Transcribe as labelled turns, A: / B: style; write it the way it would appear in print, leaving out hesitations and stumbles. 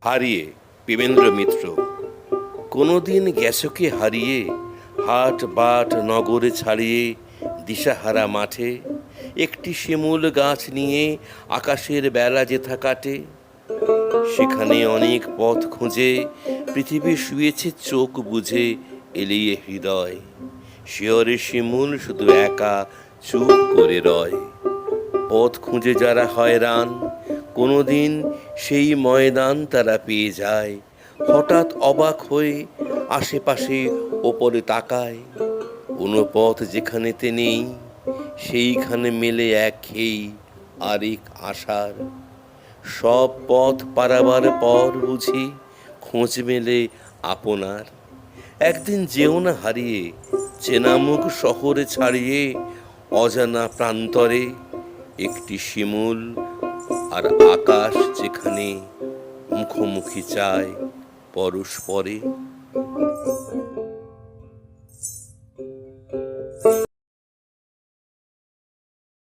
A: হারিয়ে বিবেন্দ্র মিত্র। কোনোদিন গেছো কি হারিয়ে, হাট বাট নগরে ছাড়িয়ে, দিশাহারা মাঠে একটি শিমুল গাছ নিয়ে আকাশের বেলা যেথা কাটে। সেখানে অনেক পথ খুঁজে পৃথিবী শুয়েছে চোখ বুঝে, এলিয়ে হৃদয় শিয়রে শিমুল শুধু একা চুপ করে রয়। পথ খুঁজে যারা হয়রান, কোনোদিন সেই ময়দান তারা পেয়ে যায়। হঠাৎ অবাক হয়ে আশেপাশে ওপরে তাকায়, কোনো পথ যেখানেতে নেই, সেইখানে মেলে একঘেয়েই আরেক আশার। সব পথ পারাবার পর বুঝি খোঁজ মেলে আপনার। একদিন যেও না হারিয়ে, চেনামুখ শহরে ছাড়িয়ে, অজানা প্রান্তরে একটি শিমুল আর আকাশ যেখানে মুখোমুখি চায় পরস্পরে।